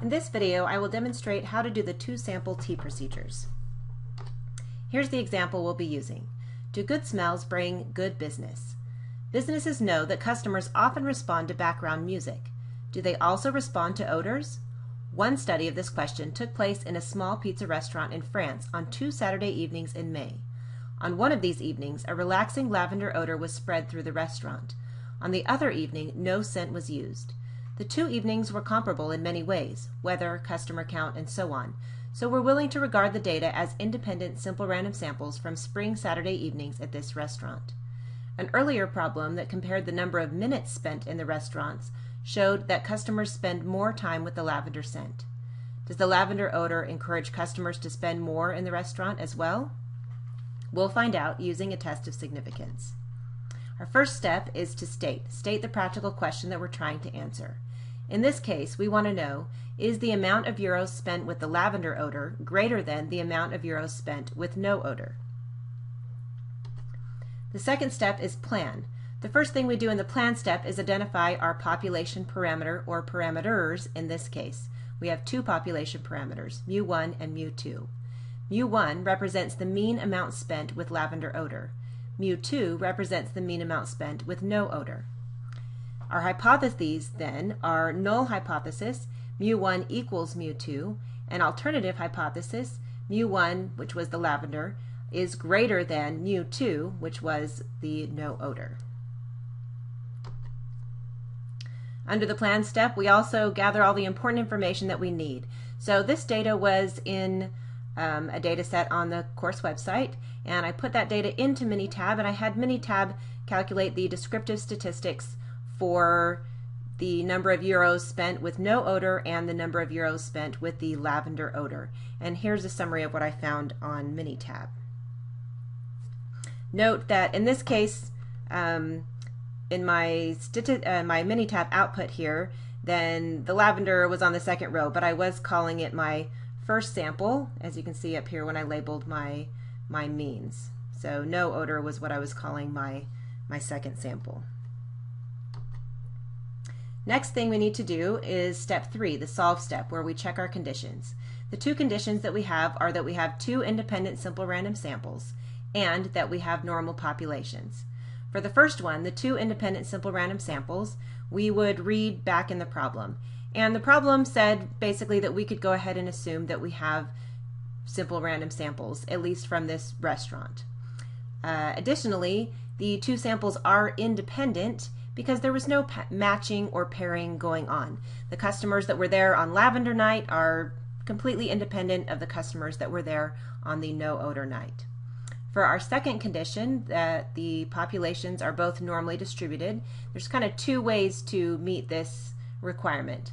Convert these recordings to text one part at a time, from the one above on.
In this video, I will demonstrate how to do the two-sample tea procedures. Here's the example we'll be using. Do good smells bring good business? Businesses know that customers often respond to background music. Do they also respond to odors? One study of this question took place in a small pizza restaurant in France on 2 Saturday evenings in May. On one of these evenings, a relaxing lavender odor was spread through the restaurant. On the other evening, no scent was used. The two evenings were comparable in many ways, weather, customer count, and so on, so we're willing to regard the data as independent simple random samples from spring Saturday evenings at this restaurant. An earlier problem that compared the number of minutes spent in the restaurants showed that customers spend more time with the lavender scent. Does the lavender odor encourage customers to spend more in the restaurant as well? We'll find out using a test of significance. Our first step is to state the practical question that we're trying to answer. In this case, we want to know, is the amount of euros spent with the lavender odor greater than the amount of euros spent with no odor? The second step is plan. The first thing we do in the plan step is identify our population parameter or parameters in this case. We have two population parameters, mu1 and mu2. mu1 represents the mean amount spent with lavender odor. mu2 represents the mean amount spent with no odor. Our hypotheses then are null hypothesis, mu1 equals mu2, and alternative hypothesis, mu1, which was the lavender, is greater than mu2, which was the no odor. Under the plan step, we also gather all the important information that we need. So this data was in a data set on the course website, and I put that data into Minitab, and I had Minitab calculate the descriptive statistics for the number of euros spent with no odor and the number of euros spent with the lavender odor. And here's a summary of what I found on Minitab. Note that in this case, in my Minitab output here, then the lavender was on the second row, but I was calling it my first sample, as you can see up here when I labeled my means. So no odor was what I was calling my second sample. Next thing we need to do is step 3, the solve step, where we check our conditions. The two conditions that we have are that we have two independent simple random samples and that we have normal populations. For the first one, the two independent simple random samples, we would read back in the problem. And the problem said basically that we could go ahead and assume that we have simple random samples, at least from this restaurant. Additionally, the two samples are independent because there was no matching or pairing going on. The customers that were there on lavender night are completely independent of the customers that were there on the no odor night. For our second condition, that the populations are both normally distributed, there's kind of two ways to meet this requirement.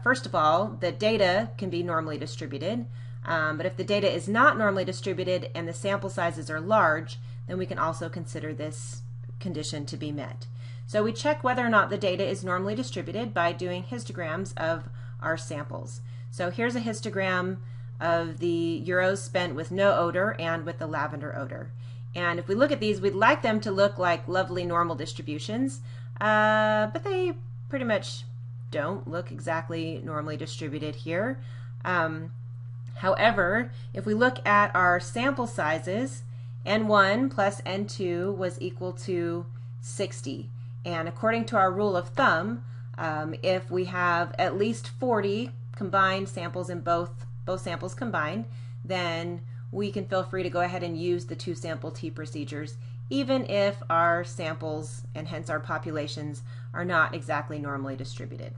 First of all, the data can be normally distributed, but if the data is not normally distributed and the sample sizes are large, then we can also consider this condition to be met. So we check whether or not the data is normally distributed by doing histograms of our samples. So here's a histogram of the euros spent with no odor and with the lavender odor. And if we look at these, we'd like them to look like lovely normal distributions, but they pretty much don't look exactly normally distributed here. However, if we look at our sample sizes, N1 plus N2 was equal to 60. And according to our rule of thumb, if we have at least 40 combined samples in both samples combined, then we can feel free to go ahead and use the two sample tea procedures, even if our samples and hence our populations are not exactly normally distributed.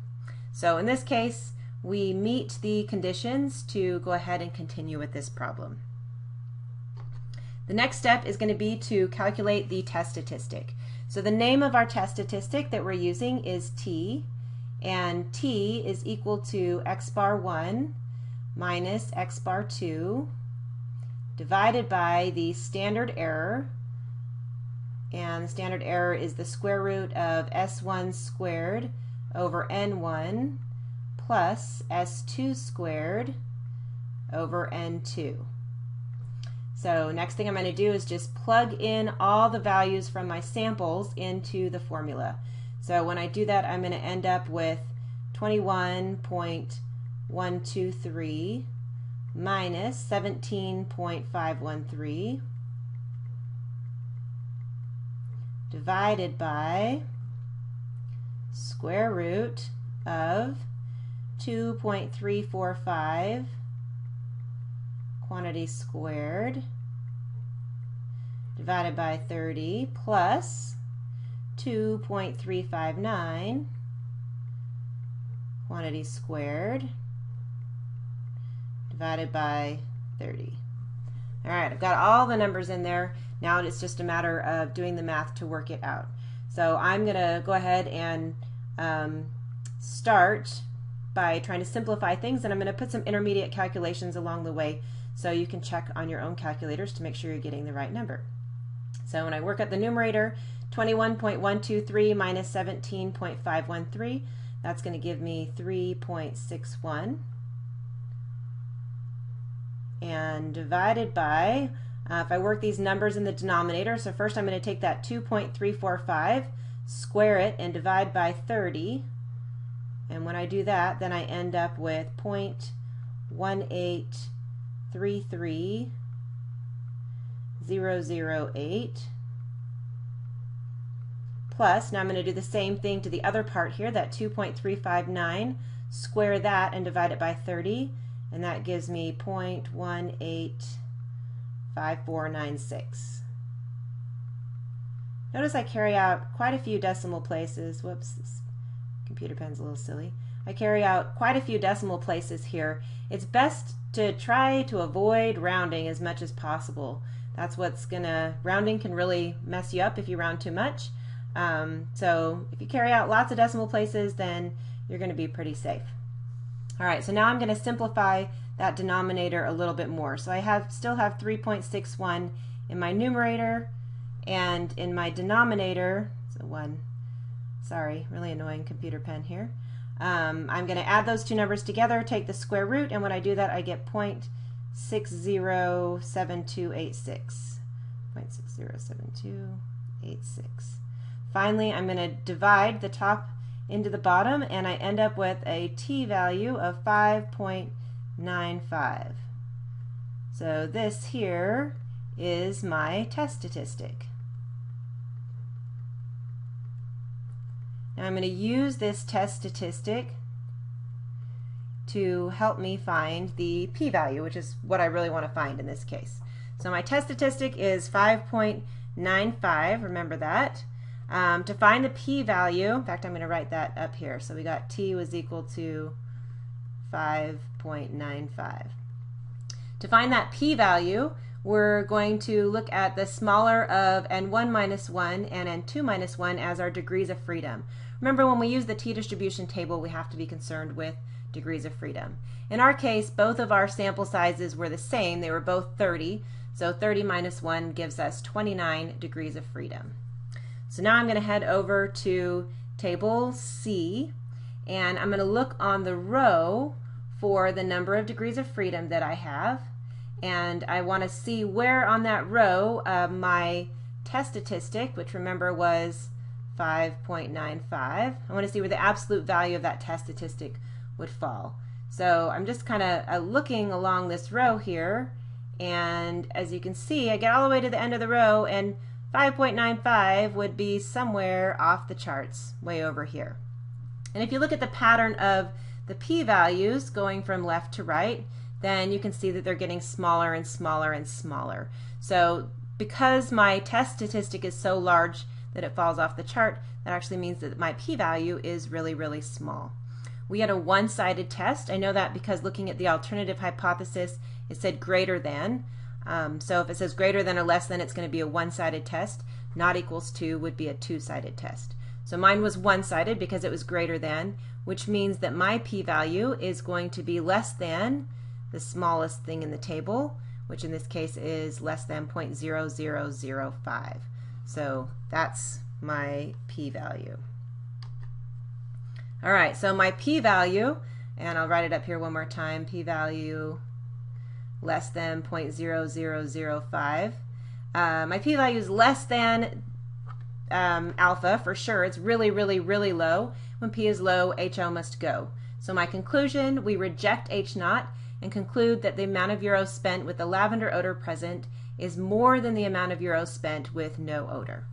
So in this case, we meet the conditions to go ahead and continue with this problem. The next step is going to be to calculate the test statistic. So the name of our test statistic that we're using is T, and T is equal to x bar 1 minus x bar 2 divided by the standard error, and the standard error is the square root of S1 squared over N1 plus S2 squared over N2. So next thing I'm going to do is just plug in all the values from my samples into the formula. So when I do that, I'm going to end up with 21.5 123 minus 17.513 divided by square root of 2.345 quantity squared divided by 30 plus 2.359 quantity squared divided by 30. All right, I've got all the numbers in there. Now it's just a matter of doing the math to work it out. So I'm going to go ahead and start by trying to simplify things, and I'm going to put some intermediate calculations along the way so you can check on your own calculators to make sure you're getting the right number. So when I work at the numerator, 21.123 minus 17.513, that's going to give me 3.61. And divided by, if I work these numbers in the denominator, so first I'm going to take that 2.345, square it, and divide by 30. And when I do that, then I end up with 0.1833008 plus, now I'm going to do the same thing to the other part here, that 2.359, square that and divide it by 30, and that gives me 0.185496. Notice I carry out quite a few decimal places. Whoops, this computer pen's a little silly. I carry out quite a few decimal places here. It's best to try to avoid rounding as much as possible. That's what's gonna, rounding can really mess you up if you round too much. So if you carry out lots of decimal places, then you're going to be pretty safe. All right, so now I'm going to simplify that denominator a little bit more. So I still have 3.61 in my numerator, and in my denominator, so sorry, really annoying computer pen here. I'm going to add those two numbers together, take the square root, and when I do that I get 0.607286. 0.607286. Finally, I'm going to divide the top into the bottom, and I end up with a t-value of 5.95. So this here is my test statistic. Now I'm going to use this test statistic to help me find the p-value, which is what I really want to find in this case. So my test statistic is 5.95, remember that. To find the p-value, in fact I'm going to write that up here. So we got t was equal to 5.95. To find that p-value, we're going to look at the smaller of n1 minus 1 and n2 minus 1 as our degrees of freedom. Remember, when we use the t-distribution table, we have to be concerned with degrees of freedom. In our case, both of our sample sizes were the same. They were both 30. So 30 minus 1 gives us 29 degrees of freedom. So now I'm going to head over to table C, and I'm going to look on the row for the number of degrees of freedom that I have, and I want to see where on that row my test statistic, which remember was 5.95, I want to see where the absolute value of that test statistic would fall. So I'm just kind of looking along this row here, and as you can see, I get all the way to the end of the row, and 5.95 would be somewhere off the charts, way over here. And if you look at the pattern of the p-values going from left to right, then you can see that they're getting smaller and smaller and smaller. So because my test statistic is so large that it falls off the chart, that actually means that my p-value is really, really small. We had a one-sided test. I know that because looking at the alternative hypothesis, it said greater than. So if it says greater than or less than, it's going to be a one-sided test. Not equals to would be a two-sided test. So mine was one-sided because it was greater than, which means that my p-value is going to be less than the smallest thing in the table, which in this case is less than 0.0005. So that's my p-value. All right, so my p-value, and I'll write it up here one more time, p-value less than 0.0005. My p-value is less than alpha for sure. It's really, really, really low. When p is low, HO must go. So my conclusion, we reject H0 and conclude that the amount of euros spent with the lavender odor present is more than the amount of euros spent with no odor.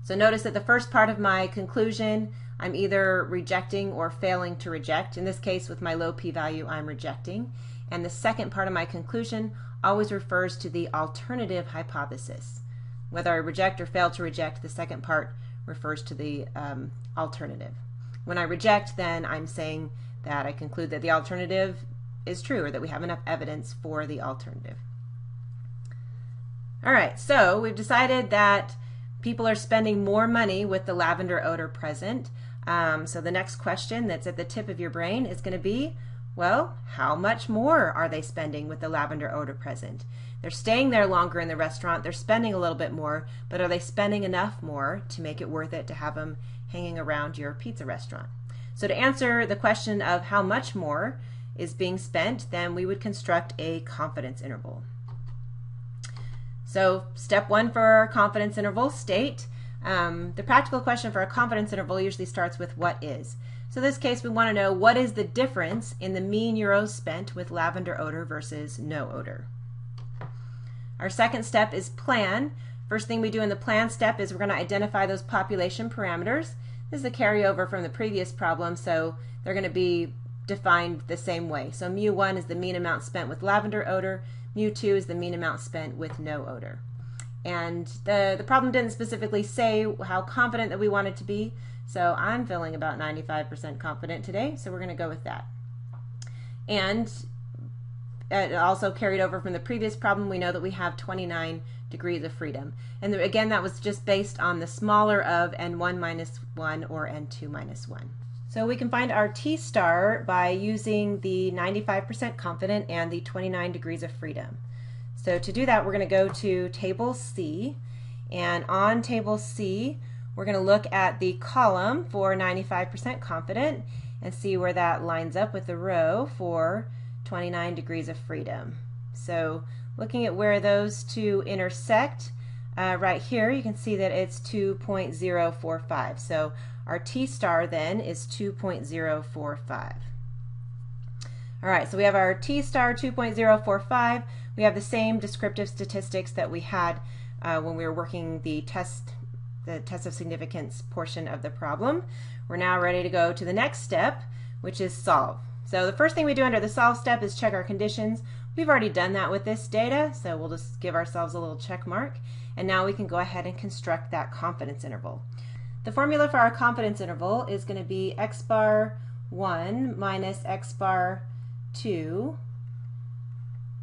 So notice that the first part of my conclusion, I'm either rejecting or failing to reject. In this case, with my low p-value, I'm rejecting. And the second part of my conclusion always refers to the alternative hypothesis. Whether I reject or fail to reject, the second part refers to the alternative. When I reject, then I'm saying that I conclude that the alternative is true, or that we have enough evidence for the alternative. All right, so we've decided that people are spending more money with the lavender odor present. So the next question that's at the tip of your brain is going to be, well, how much more are they spending with the lavender odor present? They're staying there longer in the restaurant, they're spending a little bit more, but are they spending enough more to make it worth it to have them hanging around your pizza restaurant? So to answer the question of how much more is being spent, then we would construct a confidence interval. So step one for our confidence interval, state. The practical question for a confidence interval usually starts with what is. So in this case, we want to know what is the difference in the mean euros spent with lavender odor versus no odor. Our second step is plan. First thing we do in the plan step is we're going to identify those population parameters. This is a carryover from the previous problem, so they're going to be defined the same way. So mu1 is the mean amount spent with lavender odor, mu2 is the mean amount spent with no odor. And the problem didn't specifically say how confident that we want it to be, so I'm feeling about 95% confident today, so we're going to go with that. And it also carried over from the previous problem. We know that we have 29 degrees of freedom. And again, that was just based on the smaller of n1 minus 1 or n2 minus 1. So we can find our T star by using the 95% confident and the 29 degrees of freedom. So to do that, we're going to go to table C, and on table C, we're going to look at the column for 95% confident and see where that lines up with the row for 29 degrees of freedom. So looking at where those two intersect, right here you can see that it's 2.045. So our T star then is 2.045. All right, so we have our T star 2.045. We have the same descriptive statistics that we had when we were working the test of significance portion of the problem. We're now ready to go to the next step, which is solve. So the first thing we do under the solve step is check our conditions. We've already done that with this data, so we'll just give ourselves a little check mark. And now we can go ahead and construct that confidence interval. The formula for our confidence interval is going to be x bar 1 minus x bar 2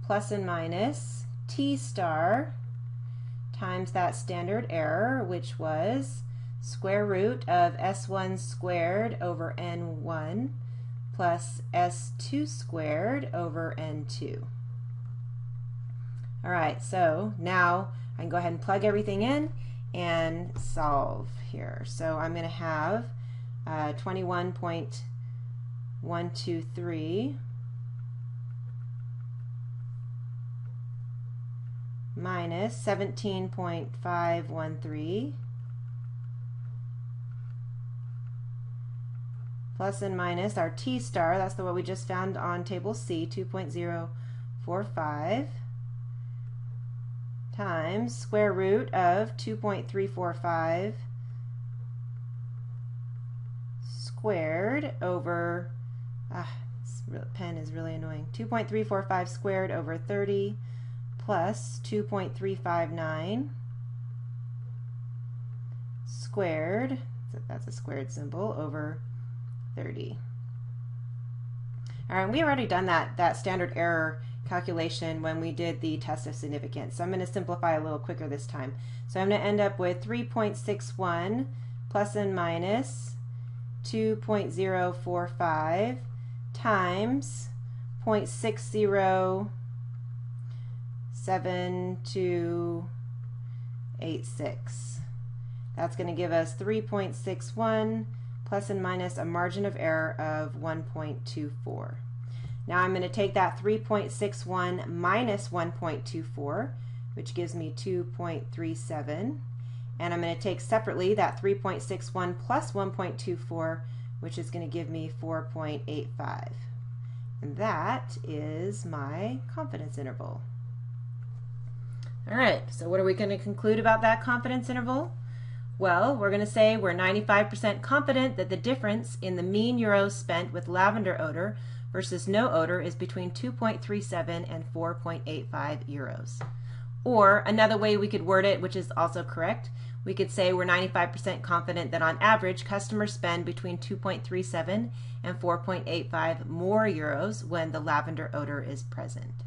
plus and minus T star times that standard error, which was square root of S1 squared over N1 plus S2 squared over N2. All right, so now I can go ahead and plug everything in and solve here. So I'm going to have 21.123 minus 17.513 plus and minus our T star, that's the what we just found on table C, 2.045 times square root of 2.345 squared over, pen is really annoying, 2.345 squared over 30 plus 2.359 squared, so that's a squared symbol, over 30. All right, we've already done that standard error calculation when we did the test of significance. So I'm going to simplify a little quicker this time. So I'm going to end up with 3.61 plus and minus 2.045 times 0.607286. That's going to give us 3.61 plus and minus a margin of error of 1.24. Now I'm going to take that 3.61 minus 1.24, which gives me 2.37, and I'm going to take separately that 3.61 plus 1.24, which is going to give me 4.85. And that is my confidence interval. All right, so what are we going to conclude about that confidence interval? Well, we're going to say we're 95% confident that the difference in the mean euros spent with lavender odor versus no odor is between 2.37 and 4.85 euros. Or another way we could word it, which is also correct, we could say we're 95% confident that on average customers spend between 2.37 and 4.85 more euros when the lavender odor is present.